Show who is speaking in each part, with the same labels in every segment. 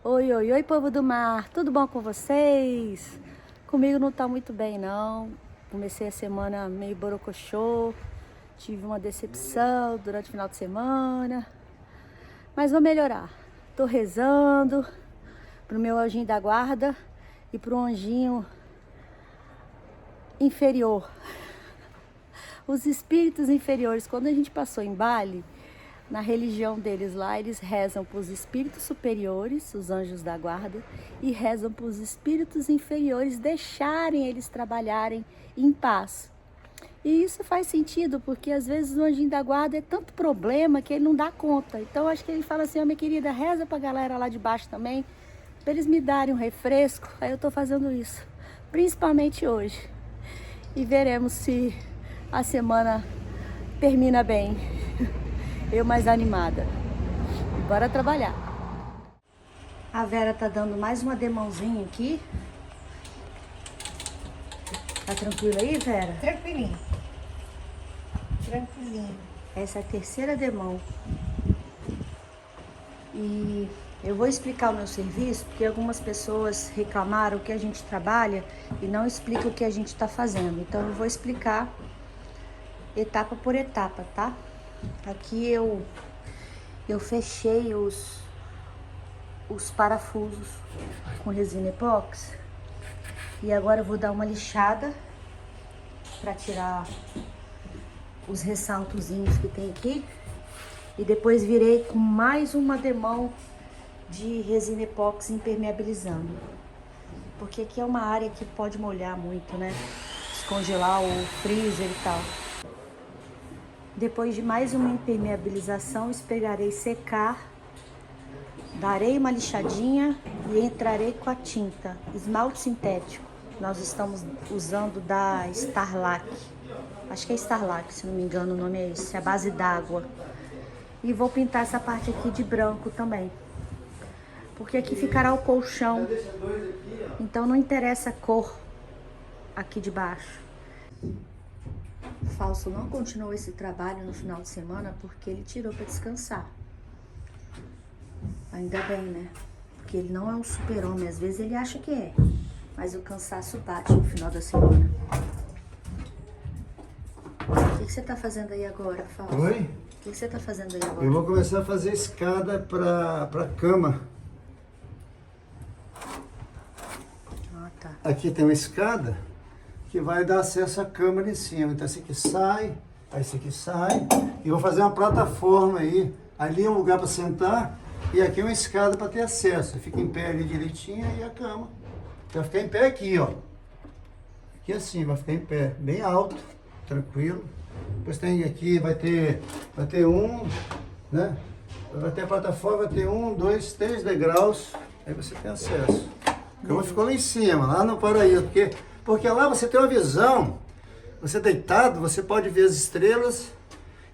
Speaker 1: Oi, oi, oi, povo do mar, tudo bom com vocês? Comigo não tá muito bem, não. Comecei a semana meio borocochô, tive uma decepção durante o final de semana, mas vou melhorar. Tô rezando pro meu anjinho da guarda e pro anjinho inferior. Os espíritos inferiores, quando a gente passou em Bali, na religião deles lá, eles rezam para os espíritos superiores, os anjos da guarda, e rezam para os espíritos inferiores deixarem eles trabalharem em paz. E isso faz sentido, porque às vezes o anjinho da guarda é tanto problema que ele não dá conta. Então acho que ele fala assim, ó, minha querida, reza para a galera lá de baixo também, para eles me darem um refresco. Aí eu estou fazendo isso, principalmente hoje. E veremos se a semana termina bem. Eu mais animada. Bora trabalhar. A Vera tá dando mais uma demãozinha aqui. Tá tranquila aí, Vera?
Speaker 2: Tranquilinho. Tranquilinho.
Speaker 1: Essa é a terceira demão. E eu vou explicar o meu serviço, porque algumas pessoas reclamaram que a gente trabalha e não explica o que a gente tá fazendo. Então eu vou explicar etapa por etapa, tá? Aqui eu fechei os parafusos com resina epóxi e agora eu vou dar uma lixada para tirar os ressaltozinhos que tem aqui e depois virei com mais uma demão de resina epóxi impermeabilizando, porque aqui é uma área que pode molhar muito, né? Descongelar o freezer e tal. Depois de mais uma impermeabilização, esperarei secar, darei uma lixadinha e entrarei com a tinta, esmalte sintético. Nós estamos usando da Starlac, acho que é Starlac, se não me engano o nome é esse, é a base d'água. E vou pintar essa parte aqui de branco também, porque aqui ficará o colchão, então não interessa a cor aqui de baixo. O Fausto não continuou esse trabalho no final de semana porque ele tirou para descansar. Ainda bem, né? Porque ele não é um super-homem, às vezes ele acha que é. Mas o cansaço bate no final da semana. O que você tá fazendo aí agora, Fausto?
Speaker 3: Oi?
Speaker 1: O que você tá fazendo aí agora?
Speaker 3: Eu vou começar a fazer escada pra cama.
Speaker 1: Ah, tá.
Speaker 3: Aqui tem uma escada que vai dar acesso à cama ali em cima. Então esse aqui sai, aí esse aqui sai. E vou fazer uma plataforma aí. Ali é um lugar para sentar e aqui é uma escada para ter acesso. Fica em pé ali direitinho e a cama. Vai ficar em pé aqui, ó. Aqui assim, vai ficar em pé. Bem alto, tranquilo. Depois tem aqui, vai ter um, né? Vai ter a plataforma, vai ter 1, 2, 3 degraus. Aí você tem acesso. A cama ficou lá em cima, lá no paraíso, porque lá você tem uma visão, você deitado, você pode ver as estrelas,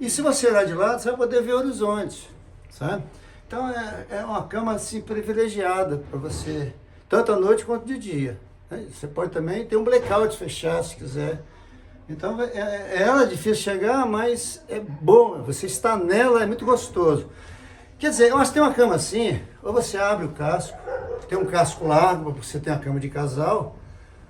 Speaker 3: e se você olhar de lado, você vai poder ver o horizonte, sabe? Então é uma cama assim privilegiada para você, tanto à noite quanto de dia. Né? Você pode também ter um blackout fechado se quiser. Então ela é difícil chegar, mas é bom, você está nela, é muito gostoso. Quer dizer, eu acho que tem uma cama assim, ou você abre o casco, tem um casco largo, você tem a cama de casal,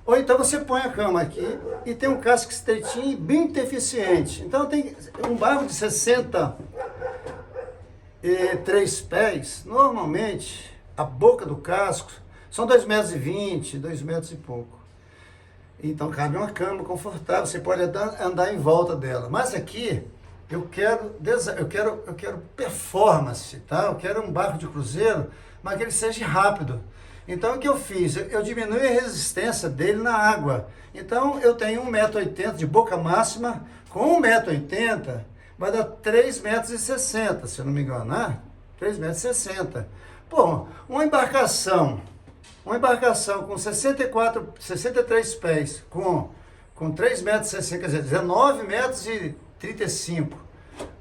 Speaker 3: ou então você põe a cama aqui e tem um casco estreitinho e bem eficiente. Então tem um barco de 63 pés, normalmente a boca do casco são 2,20 metros, 2 metros e pouco. Então cabe uma cama confortável, você pode andar em volta dela. Mas aqui eu quero performance, tá? Eu quero um barco de cruzeiro, mas que ele seja rápido. Então o que eu fiz? Eu diminui a resistência dele na água. Então eu tenho 1,80 m de boca máxima, com 1,80 m vai dar 3,60 m, se eu não me engano, né? 3,60 m. Pô, uma embarcação com 63 pés, com 3,60 m, quer dizer, 19,35 m,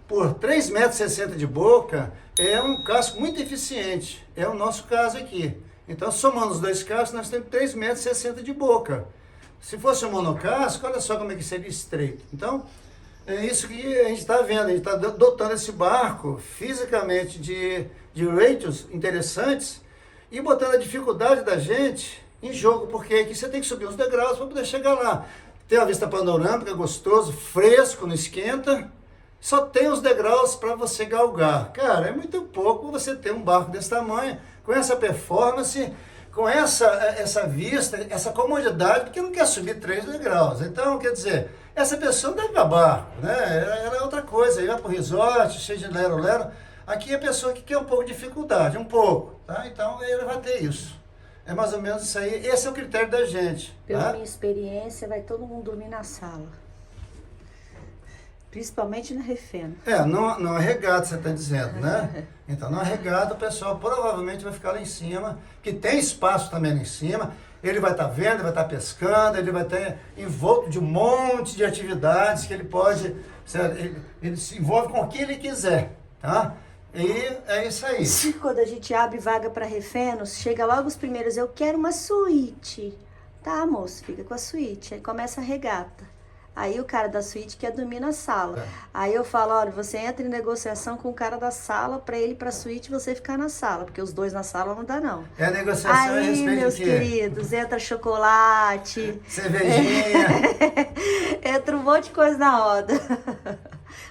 Speaker 3: por 3,60 m de boca, é um casco muito eficiente. É o nosso caso aqui. Então, somando os dois cascos, nós temos 3,60 m de boca. Se fosse um monocasco, olha só como é que seria estreito. Então, é isso que a gente está vendo. A gente está dotando esse barco fisicamente de ratios interessantes e botando a dificuldade da gente em jogo, porque aqui você tem que subir uns degraus para poder chegar lá. Tem uma vista panorâmica, gostoso, fresco, não esquenta. Só tem os degraus para você galgar. Cara, é muito pouco você ter um barco desse tamanho, com essa performance, com essa vista, essa comodidade, porque não quer subir 3 degraus. Então, quer dizer, essa pessoa não deve dar barco, né? Ela é outra coisa, ir para o resort, cheio de lero-lero. Aqui é a pessoa que quer um pouco de dificuldade, um pouco, tá? Então, ele vai ter isso. É mais ou menos isso aí. Esse é o critério da gente.
Speaker 1: Pela
Speaker 3: Tá?
Speaker 1: minha experiência, vai todo mundo dormir na sala. Principalmente na Refeno.
Speaker 3: Não é regata, você está dizendo, né? Então, não é regata, o pessoal provavelmente vai ficar lá em cima, que tem espaço também lá em cima. Ele vai estar vendo, ele vai estar pescando, ele vai estar envolto de um monte de atividades que ele pode... Ele se envolve com o que ele quiser, tá? E é isso aí.
Speaker 1: Quando a gente abre vaga para Refenos, chega logo os primeiros, eu quero uma suíte. Tá, moço, fica com a suíte. Aí começa a regata. Aí o cara da suíte quer dormir na sala. Aí eu falo, olha, você entra em negociação com o cara da sala para ele ir pra suíte e você ficar na sala, porque os dois na sala não dá não.
Speaker 3: É a negociação a
Speaker 1: Aí,
Speaker 3: respeito
Speaker 1: meus
Speaker 3: de quê?
Speaker 1: queridos, entra chocolate,
Speaker 3: Cervejinha.
Speaker 1: entra um monte de coisa na roda.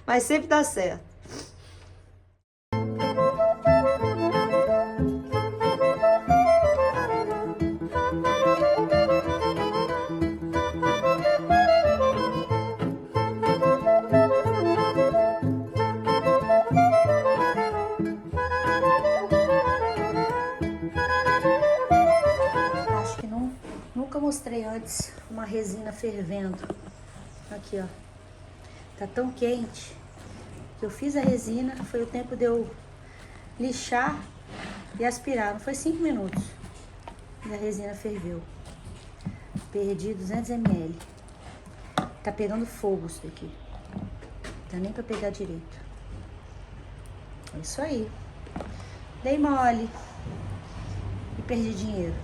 Speaker 1: Mas sempre dá certo. Acho que nunca mostrei antes uma resina fervendo. Aqui, ó. Tá tão quente que eu fiz a resina, foi o tempo de eu lixar e aspirar. Não foi 5 minutos. E a resina ferveu. Perdi 200 ml. Tá pegando fogo isso daqui. Não dá nem pra pegar direito. É isso aí. Dei mole. E perdi dinheiro.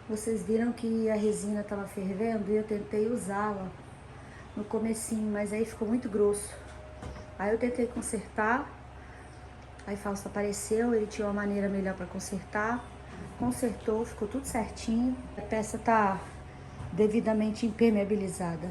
Speaker 1: Vocês viram que a resina estava fervendo e eu tentei usá-la no comecinho, mas aí ficou muito grosso. Aí eu tentei consertar, aí Fausto apareceu, ele tinha uma maneira melhor para consertar, consertou, ficou tudo certinho. A peça tá devidamente impermeabilizada.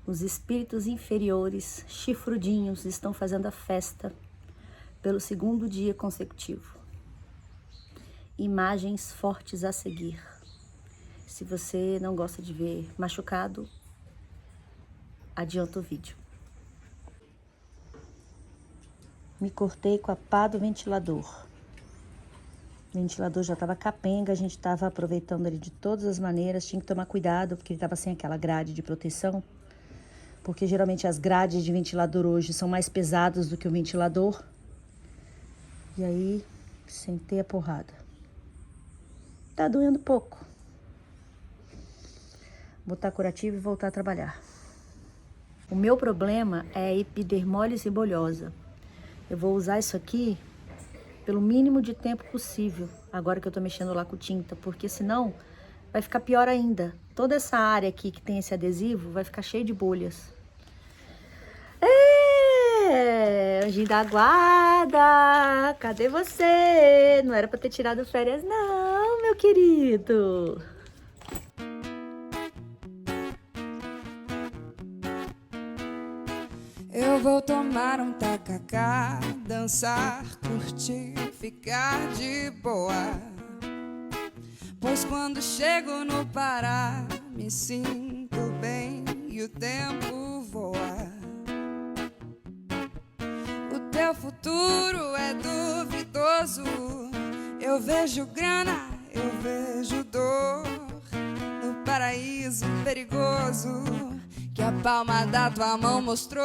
Speaker 1: Os espíritos inferiores, chifrudinhos, estão fazendo a festa pelo 2º dia consecutivo. Imagens fortes a seguir. Se você não gosta de ver machucado, adianta o vídeo. Me cortei com a pá do ventilador. O ventilador já estava capenga, a gente estava aproveitando ele de todas as maneiras. Tinha que tomar cuidado, porque ele estava sem aquela grade de proteção. Porque geralmente as grades de ventilador hoje são mais pesadas do que o ventilador. E aí, sentei a porrada. Tá doendo pouco. Botar curativo e voltar a trabalhar. O meu problema é a epidermólise bolhosa. Eu vou usar isso aqui pelo mínimo de tempo possível, agora que eu tô mexendo lá com tinta, porque senão vai ficar pior ainda. Toda essa área aqui que tem esse adesivo vai ficar cheia de bolhas. Anjinho da guarda, cadê você? Não era pra ter tirado férias não, meu querido.
Speaker 2: Eu vou tomar um tacacá, dançar, curtir, ficar de boa. Pois quando chego no Pará, me sinto bem e o tempo voa. O teu futuro é duvidoso. Eu vejo grana, eu vejo dor. No paraíso perigoso que a palma da tua mão mostrou.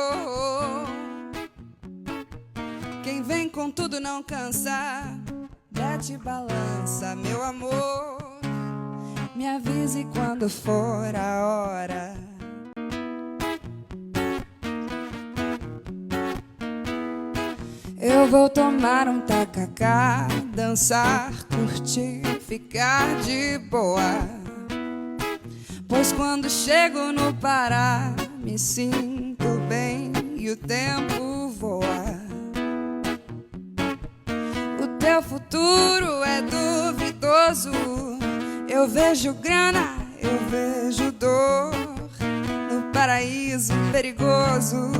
Speaker 2: Quem vem com tudo não cansa, bate balança, meu amor. Me avise quando for a hora. Eu vou tomar um tacacá, dançar, curtir, ficar de boa. Pois quando chego no Pará, me sinto bem e o tempo voa. O teu futuro é duvidoso. Eu vejo grana, eu vejo dor. No paraíso perigoso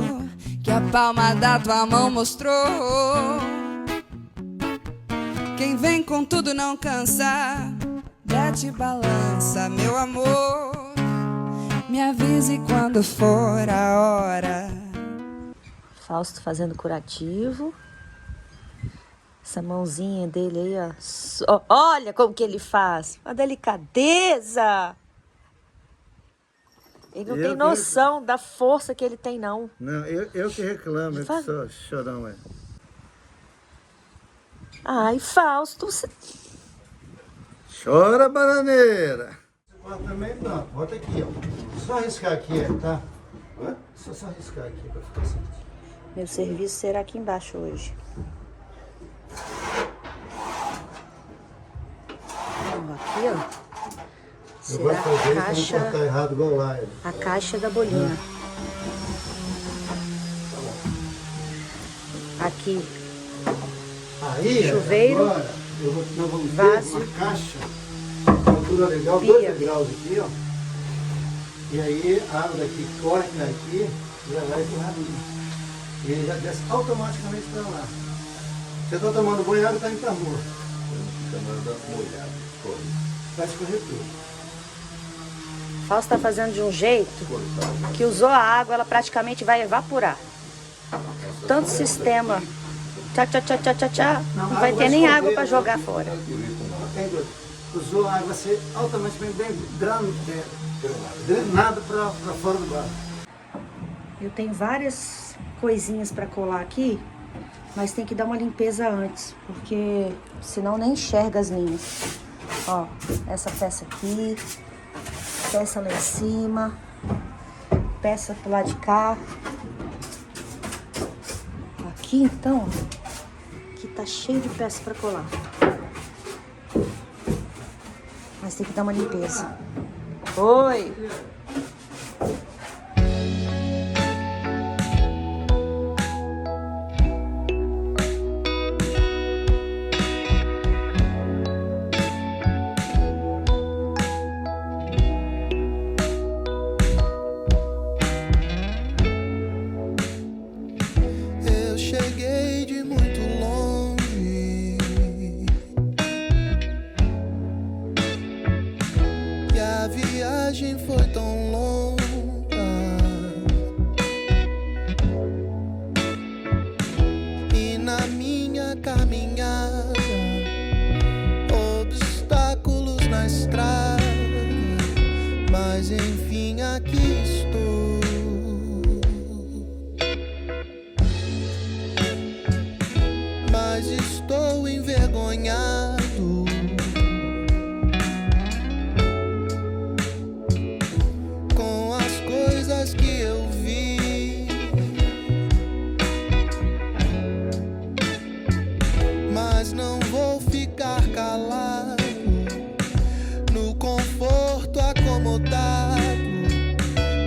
Speaker 2: que a palma da tua mão mostrou. Quem vem com tudo não cansa, bate balança, meu amor. Me avise quando for a hora.
Speaker 1: Fausto fazendo curativo. Essa mãozinha dele aí, ó. Olha como que ele faz. Uma delicadeza. Ele não tem noção da força que ele tem, não.
Speaker 3: Não, eu que reclamo, eu que sou chorão, é.
Speaker 1: Ai, Fausto, você...
Speaker 3: Chora, bananeira! Também não, bota aqui, ó. Só arriscar aqui, tá? Só arriscar aqui pra ficar certo.
Speaker 1: Meu serviço será aqui embaixo hoje. Aqui, ó. Será a caixa...
Speaker 3: Tá errado igual lá.
Speaker 1: A caixa da bolinha. Aqui.
Speaker 3: Aí,
Speaker 1: chuveiro,
Speaker 3: agora, nós vamos ter
Speaker 1: vaso,
Speaker 3: uma caixa, altura legal, 2 graus aqui, ó. E aí a água daqui corre daqui e já vai pro rabinho. E ele já desce automaticamente para lá. Você está tomando banho, a água está indo para a rua. Vai escorrer tudo.
Speaker 1: Fausto está fazendo de um jeito que usou a água, ela praticamente vai evaporar. Tanto sistema. Tchá, tchá, tchá, tchá, tchá, tchá. Não vai ter nem água para jogar fora.
Speaker 3: Usou a água, vai ser automaticamente bem drenado para fora do bar.
Speaker 1: Eu tenho várias coisinhas para colar aqui, mas tem que dar uma limpeza antes, porque senão nem enxerga as linhas. Ó, essa peça aqui, peça lá em cima, peça pro lado de cá. Aqui então, aqui tá cheio de peça para colar. Mas tem que dar uma limpeza. Oi!
Speaker 4: A viagem foi tão longa e na minha caminhada obstáculos na estrada, mas enfim aqui estou. Mas estou envergonhado com as coisas que eu vi, mas não vou ficar calado no conforto acomodado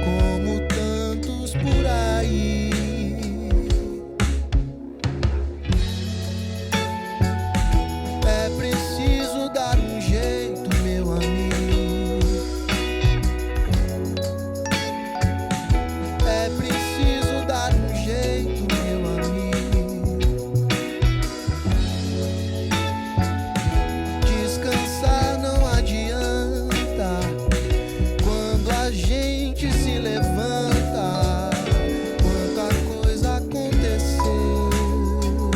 Speaker 4: como tantos por aí. É preciso dar um jeito, meu amigo. É preciso dar um jeito, meu amigo. Descansar não adianta quando a gente se levanta. Quanta coisa aconteceu.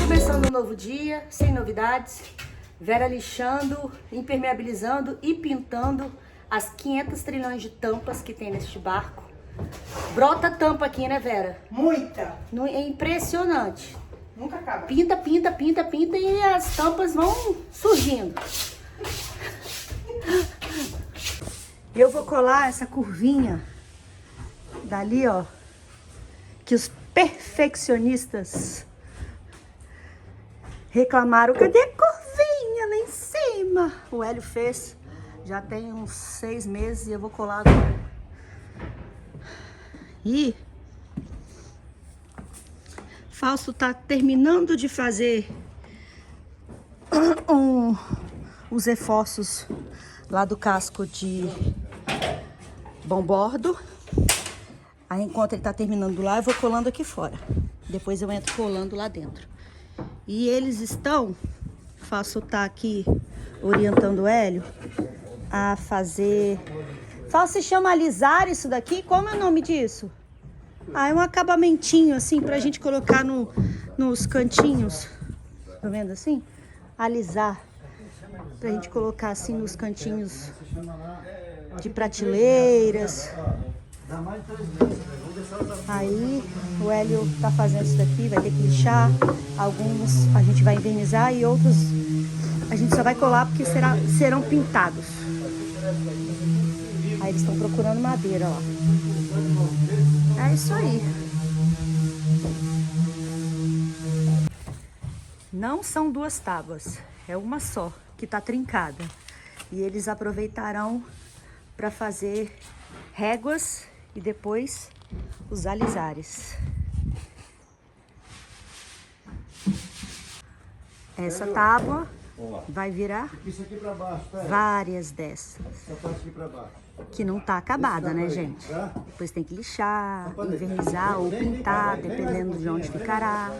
Speaker 1: Começando um novo dia, sem novidades. Vera lixando, impermeabilizando e pintando as 500 trilhões de tampas que tem neste barco. Brota tampa aqui, né, Vera?
Speaker 5: Muita.
Speaker 1: É impressionante.
Speaker 5: Nunca acaba.
Speaker 1: Pinta, pinta, pinta, pinta e as tampas vão surgindo. Eu vou colar essa curvinha dali, ó, que os perfeccionistas reclamaram. Cadê a curvinha lá em cima? O Hélio fez, já tem uns 6 meses e eu vou colar agora. E Fausto tá terminando de fazer os reforços lá do casco de bom bordo. Aí enquanto ele tá terminando lá, eu vou colando aqui fora. Depois eu entro colando lá dentro. E eles estão, Fausto tá aqui orientando o Hélio a fazer... Fausto, se chama alisar isso daqui? Como é o nome disso? Ah, é um acabamentinho assim pra gente colocar nos cantinhos. Tá vendo assim? Alisar. Pra gente colocar assim nos cantinhos de prateleiras. Aí o Hélio tá fazendo isso daqui, vai ter que lixar. Alguns a gente vai invernizar e outros a gente só vai colar porque serão pintados. Aí eles estão procurando madeira, ó. É isso aí. Não são 2 tábuas, é uma só que tá trincada. E eles aproveitarão para fazer réguas e depois os alisares. Essa tábua vai virar
Speaker 3: Isso aqui pra baixo, tá?
Speaker 1: várias dessas.
Speaker 3: Essa parte aqui pra baixo.
Speaker 1: Que não tá acabada, né, gente? Depois tem que lixar, invernizar ou pintar, dependendo de onde ficará.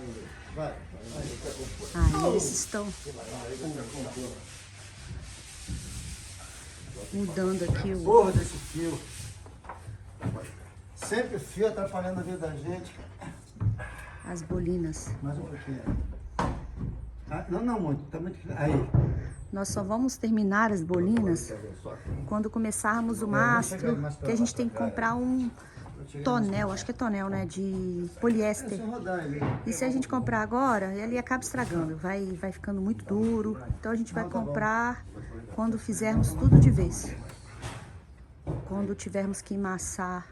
Speaker 1: Aí eles estão mudando aqui o...
Speaker 3: Porra desse fio. Sempre fio atrapalhando a vida da gente.
Speaker 1: as bolinas.
Speaker 3: Mais um pouquinho. Ah, não muito, tá muito... Aí.
Speaker 1: Nós só vamos terminar as bolinas quando começarmos o mastro, que a gente tem que comprar um tonel, acho que é tonel, né, de poliéster. E se a gente comprar agora, ele acaba estragando, vai ficando muito duro. Então a gente vai comprar quando fizermos tudo de vez. Quando tivermos que amassar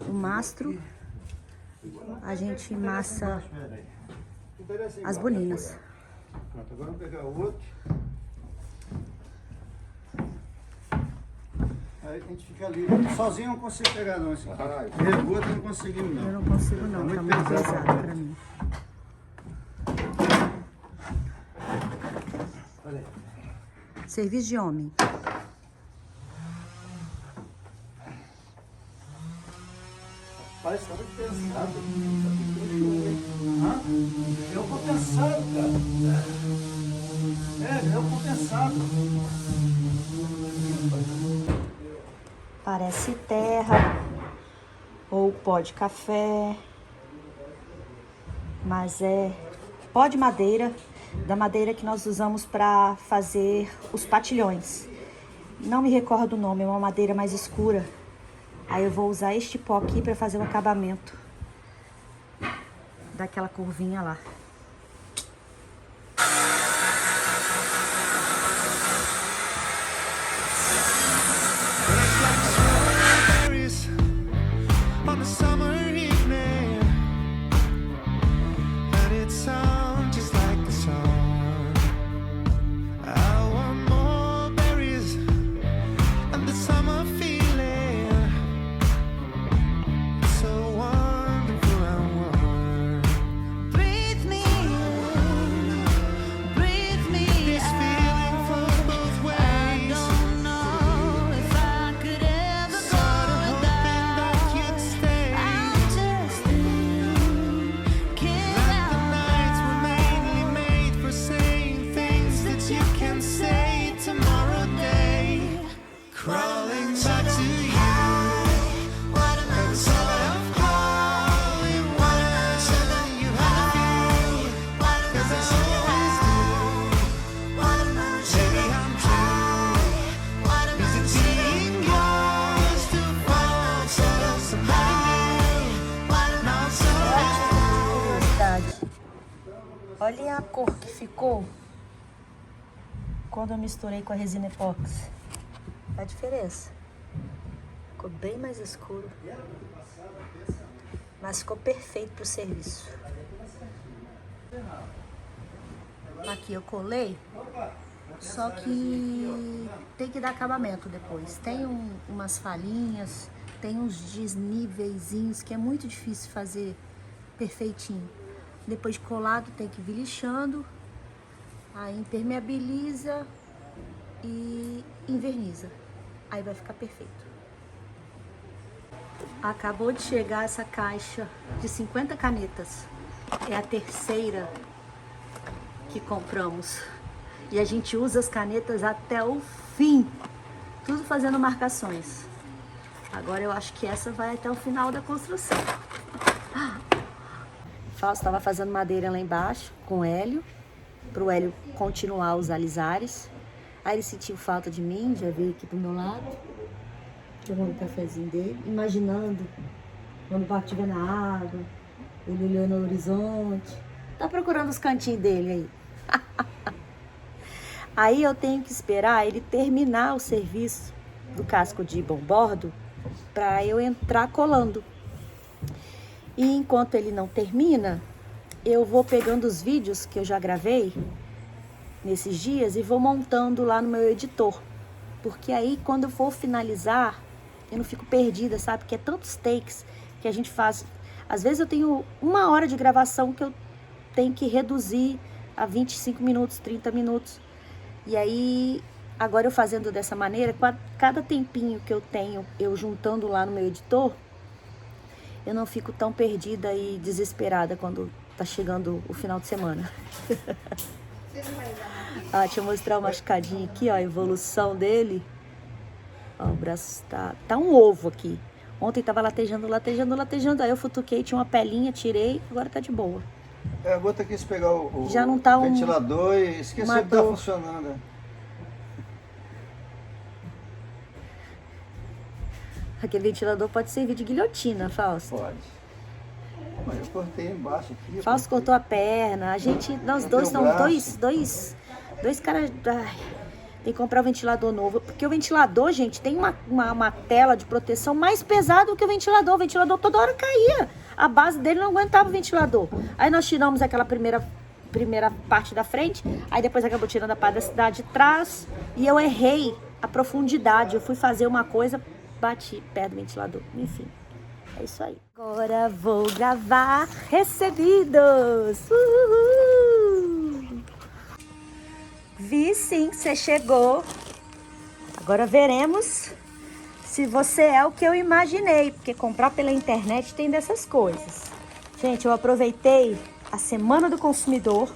Speaker 1: o mastro, a gente amassa as bolinas.
Speaker 3: Pronto, agora vamos pegar o outro. Aí a gente fica ali. Sozinho eu não consigo pegar não. Esse reboto eu não conseguimos não.
Speaker 1: Eu não consigo não, tá muito pesado pra mim.
Speaker 3: Olha aí.
Speaker 1: Serviço de homem.
Speaker 3: Parece que tá muito pesado. É o compensado, cara. É o compensado.
Speaker 1: Parece terra ou pó de café, mas é pó de madeira, da madeira que nós usamos para fazer os patilhões. Não me recordo o nome, é uma madeira mais escura. Aí eu vou usar este pó aqui para fazer o acabamento daquela curvinha lá.
Speaker 4: On a summer evening, and it sounds just like a song. I want more berries and the summer feeling, so wonderful and warm. Breathe me in, breathe me this out. Feeling flows both ways. I don't know if I could ever sort of hoping that you'd stay. I'm just thinking that the nights were mainly made for saying things that you can say tomorrow day. Crawling back to you. And so I'm calling one. You have you, 'cause I always do. Maybe I'm true. Is it being yours to fall for somebody new? Not so
Speaker 1: Curiosidade. Olha a cor que ficou quando eu misturei com a resina epóxi. A diferença. Ficou bem mais escuro. Mas ficou perfeito pro serviço. Aqui eu colei, só que tem que dar acabamento depois. Tem umas falhinhas, tem uns desníveizinhos que é muito difícil fazer perfeitinho. Depois de colado tem que ir lixando, aí impermeabiliza e inverniza. Aí vai ficar perfeito. Acabou de chegar essa caixa de 50 canetas. É a terceira que compramos. E a gente usa as canetas até o fim. Tudo fazendo marcações. Agora eu acho que essa vai até o final da construção. Fausto estava fazendo madeira lá embaixo com o Hélio, para o Hélio continuar os alisares. Aí ele sentiu falta de mim, já veio aqui pro meu lado, tomando um cafezinho dele, imaginando quando o barco estiver na água, ele olhando o horizonte. Tá procurando os cantinhos dele aí. Aí eu tenho que esperar ele terminar o serviço do casco de bombordo para eu entrar colando. E enquanto ele não termina, eu vou pegando os vídeos que eu já gravei nesses dias e vou montando lá no meu editor. Porque aí quando eu for finalizar, eu não fico perdida, sabe? Porque é tantos takes que a gente faz. Às vezes eu tenho 1 hora de gravação que eu tenho que reduzir a 25 minutos, 30 minutos. E aí, agora eu fazendo dessa maneira, cada tempinho que eu tenho, eu juntando lá no meu editor, eu não fico tão perdida e desesperada quando tá chegando o final de semana. Deixa eu mostrar o machucadinho aqui, ó, a evolução dele. Ó, o braço tá um ovo aqui. Ontem tava latejando. Aí eu futuquei, tinha uma pelinha, tirei, agora tá de boa.
Speaker 3: A gota quis pegar o
Speaker 1: Já não tá
Speaker 3: ventilador e esqueceu que tá funcionando.
Speaker 1: Aquele ventilador pode servir de guilhotina, Fausto.
Speaker 3: Pode. Mas eu cortei embaixo aqui.
Speaker 1: Fausto cortou a perna. Nós dois são dois caras. Tem que comprar um ventilador novo. Porque o ventilador, gente, tem uma tela de proteção mais pesada do que o ventilador. O ventilador toda hora caía. A base dele não aguentava o ventilador. Aí nós tiramos aquela primeira parte da frente. Aí depois acabou tirando a parte de trás. E eu errei a profundidade. Eu fui fazer uma coisa, bati perto do ventilador. Enfim, é isso aí. Agora vou gravar recebidos. Uhul. Vi sim que você chegou. Agora veremos se você é o que eu imaginei. Porque comprar pela internet tem dessas coisas. Gente, eu aproveitei a Semana do Consumidor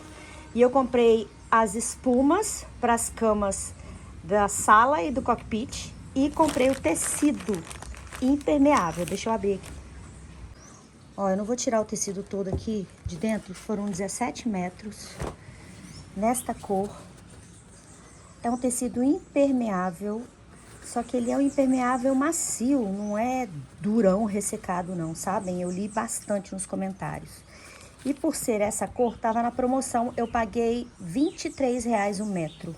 Speaker 1: e eu comprei as espumas para as camas da sala e do cockpit. E comprei o tecido impermeável. Deixa eu abrir aqui. Ó, eu não vou tirar o tecido todo aqui de dentro. Foram 17 metros. Nesta cor. É um tecido impermeável. Só que ele é um impermeável macio. Não é durão, ressecado não, sabem? Eu li bastante nos comentários. E por ser essa cor, tava na promoção. Eu paguei R$23 o metro.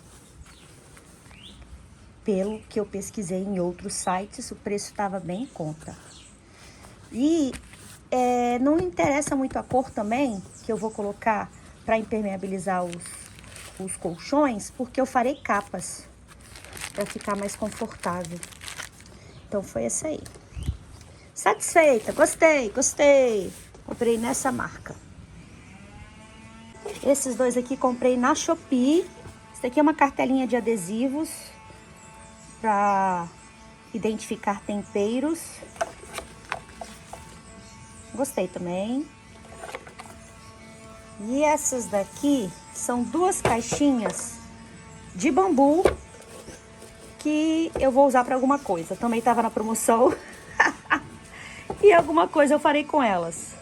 Speaker 1: Pelo que eu pesquisei em outros sites, o preço estava bem em conta. E não interessa muito a cor também, que eu vou colocar para impermeabilizar os colchões, porque eu farei capas para ficar mais confortável. Então foi essa aí. Satisfeita, gostei, gostei. Comprei nessa marca. Esses dois aqui comprei na Shopee. Esse daqui é uma cartelinha de adesivos para identificar temperos. Gostei também. E essas daqui são duas caixinhas de bambu que eu vou usar para alguma coisa. Também estava na promoção. E alguma coisa eu farei com elas.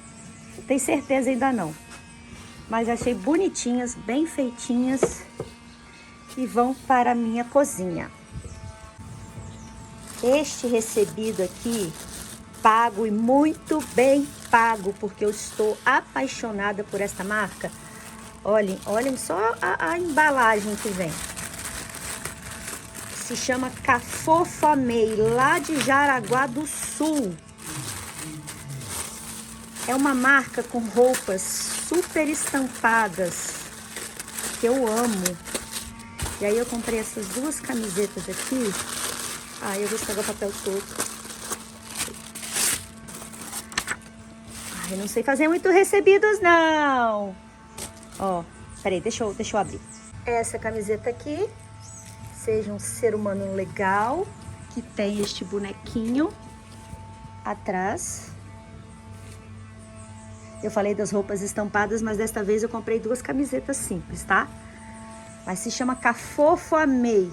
Speaker 1: Tenho certeza ainda não. Mas achei bonitinhas, bem feitinhas. E vão para a minha cozinha. Este recebido aqui, pago e muito bem pago, porque eu estou apaixonada por esta marca. Olhem só a embalagem que vem. Se chama Cafofamei, lá de Jaraguá do Sul. É uma marca com roupas super estampadas, que eu amo. E aí eu comprei essas duas camisetas aqui. Eu vou estragar o papel todo. Não sei fazer muito recebidos, não. Ó, peraí, deixa eu abrir. Essa camiseta aqui. Seja um ser humano legal, que tem este bonequinho atrás. Eu falei das roupas estampadas, mas desta vez eu comprei duas camisetas simples, tá? Mas se chama Cafofamei.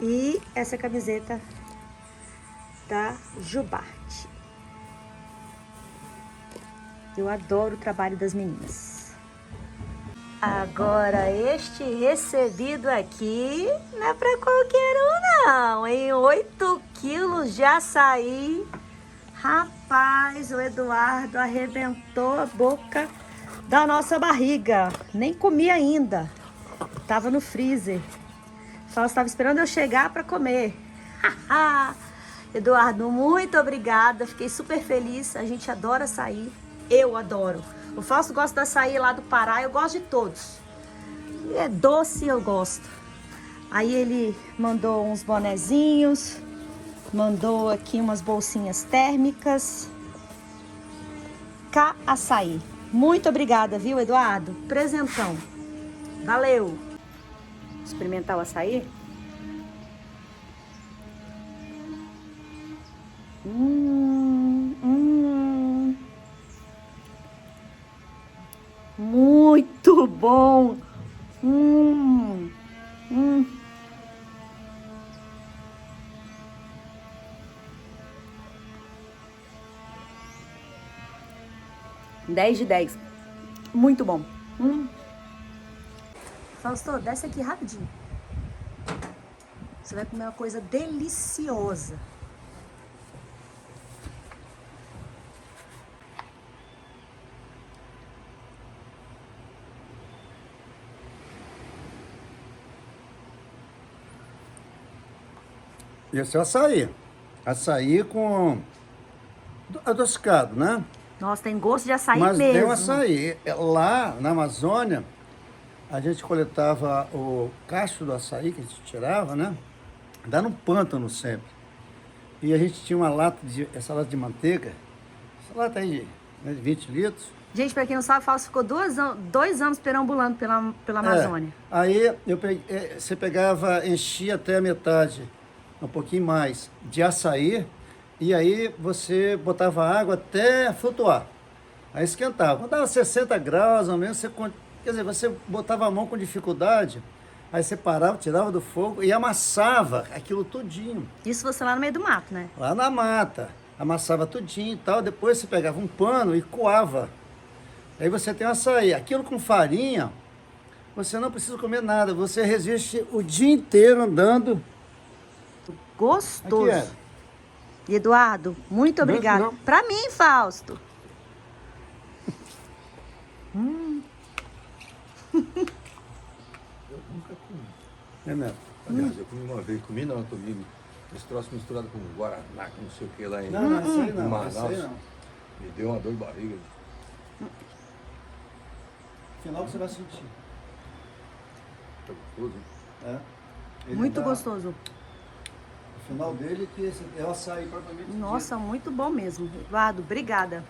Speaker 1: E essa camiseta da Jubarte. Eu adoro o trabalho das meninas. Agora, este recebido aqui não é pra qualquer um, não, hein? 8 quilos de açaí. Rapaz, o Eduardo arrebentou a boca da nossa barriga. Nem comi ainda. Tava no freezer. Só estava esperando eu chegar para comer. Eduardo, muito obrigada. Fiquei super feliz. A gente adora açaí. Eu adoro. O Fausto gosta do açaí lá do Pará. Eu gosto de todos. E é doce, eu gosto. Aí ele mandou uns bonezinhos. Mandou aqui umas bolsinhas térmicas. Açaí. Muito obrigada, viu, Eduardo? Presentão. Valeu. Experimentar o açaí. Muito bom. 10 de 10. Muito bom. Fausto, desce aqui rapidinho. Você vai comer uma coisa deliciosa.
Speaker 3: Esse é açaí. Açaí com adocicado, né?
Speaker 1: Nossa, tem gosto de açaí
Speaker 3: Mas
Speaker 1: mesmo.
Speaker 3: tem o açaí. Lá na Amazônia, a gente coletava o cacho do açaí que a gente tirava, né? Dá no pântano sempre. E a gente tinha uma lata essa lata de manteiga, essa lata aí de 20 litros.
Speaker 1: Gente, pra quem não sabe, o Fausto ficou 2 anos perambulando pela Amazônia.
Speaker 3: Aí você pegava, enchia até a metade, um pouquinho mais, de açaí, e aí você botava água até flutuar. Aí esquentava. Quando dava 60 graus, ao menos, você botava a mão com dificuldade, Aí você parava, tirava do fogo e amassava aquilo tudinho.
Speaker 1: Isso você lá no meio do mato, né?
Speaker 3: Lá na mata. Amassava tudinho e tal. Depois você pegava um pano e coava. Aí você tem o açaí. Aquilo com farinha, você não precisa comer nada. Você resiste o dia inteiro andando.
Speaker 1: Gostoso.
Speaker 3: Aqui é.
Speaker 1: Eduardo, muito obrigada.
Speaker 3: Não.
Speaker 1: Pra mim, Fausto.
Speaker 3: É mesmo.
Speaker 5: Aliás, eu comi uma vez, comi esse troço misturado com guaraná, com não sei o que lá em
Speaker 3: Não, isso aí
Speaker 5: em
Speaker 3: não.
Speaker 5: Manaus.
Speaker 3: Isso aí não.
Speaker 5: Me deu uma dor de barriga.
Speaker 3: No final você vai sentir.
Speaker 5: Tá gostoso, hein?
Speaker 3: É. Ele
Speaker 1: Muito
Speaker 3: dá-
Speaker 1: gostoso.
Speaker 3: O final dele é que é o açaí propriamente
Speaker 1: Nossa, muito bom mesmo. Eduardo, obrigada.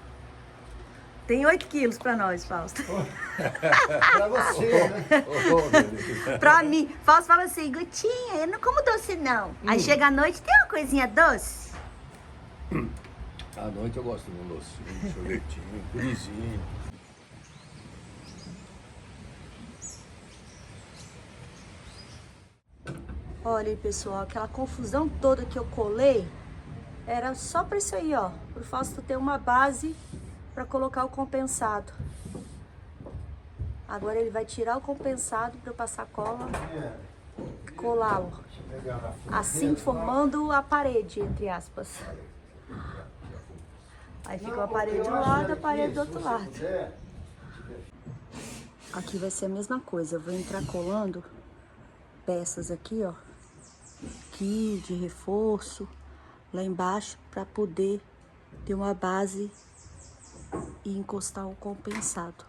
Speaker 1: Tem 8 quilos pra nós, Fausto.
Speaker 3: dito. Pra você, né?
Speaker 5: Oh, meu Deus.
Speaker 1: Pra mim, Fausto fala assim, Gutinha, eu não como doce não. Aí chega à noite, tem uma coisinha doce?
Speaker 5: À noite eu gosto de um docinho, um sorvetinho, um purizinho.
Speaker 1: Olha aí, pessoal, aquela confusão toda que eu colei era só pra isso aí, ó. Pro Fausto ter uma base pra colocar o compensado. Agora ele vai tirar o compensado pra eu passar cola e colá-lo. Assim formando a parede, entre aspas. Aí fica a parede de um lado e a parede do outro lado. Aqui vai ser a mesma coisa. Eu vou entrar colando peças aqui, ó. Aqui de reforço, lá embaixo, para poder ter uma base e encostar o compensado.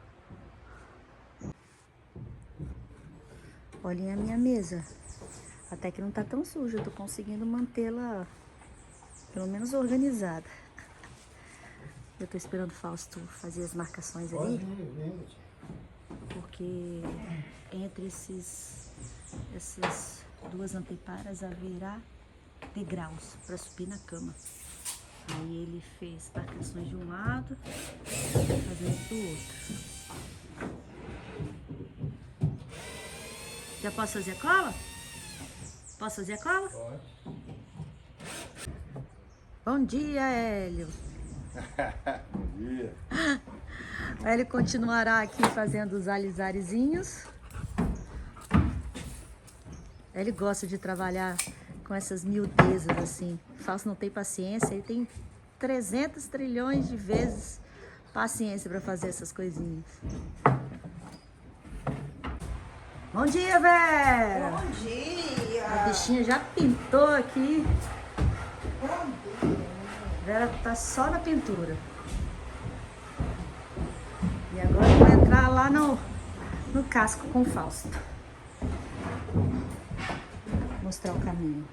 Speaker 1: Olhem a minha mesa. Até que não tá tão suja, eu tô conseguindo mantê-la pelo menos organizada. Eu tô esperando o Fausto fazer as marcações ali, porque entre essas duas anteparas haverá degraus para subir na cama. Aí ele fez marcações de um lado, fazendo do outro. Já posso fazer a cola? Posso fazer a cola?
Speaker 5: Pode.
Speaker 1: Bom dia, Hélio.
Speaker 5: Bom dia.
Speaker 1: Ele continuará aqui fazendo os alisarezinhos. Ele gosta de trabalhar com essas miudezas assim. O Fausto não tem paciência, ele tem 300 trilhões de vezes paciência para fazer essas coisinhas. Bom dia, Vera!
Speaker 2: Bom dia!
Speaker 1: A bichinha já pintou aqui. Vera tá só na pintura. E agora eu vou entrar lá no casco com o Fausto. Mostrar o caminho.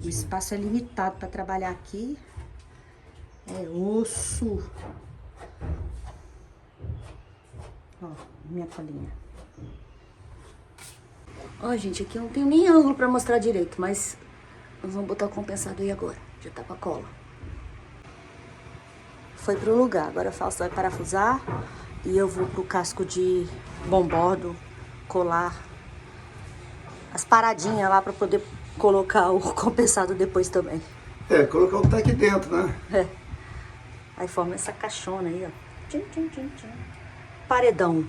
Speaker 1: O espaço é limitado para trabalhar aqui. É osso. Ó, minha colinha. Ó, gente, aqui eu não tenho nem ângulo para mostrar direito, mas nós vamos botar o compensado aí agora. Já tá com a cola. Foi pro lugar. Agora o Fausto vai parafusar e eu vou pro casco de bombordo colar as paradinhas lá para poder colocar o compensado depois também.
Speaker 3: É, colocar o que tá aqui dentro, né?
Speaker 1: É. Aí forma essa caixona aí, ó. Tchim, tchim, tchim, tchim. Paredão.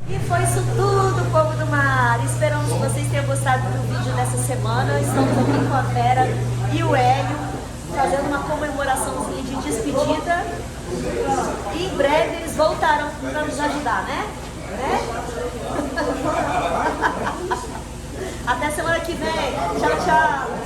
Speaker 1: E foi isso tudo, povo do mar. Esperamos que vocês tenham gostado do vídeo dessa semana. Estamos aqui com a Vera e o Hélio, fazendo uma comemoraçãozinha de despedida. E em breve eles voltarão para nos ajudar, né? Até semana que vem. Tchau, tchau.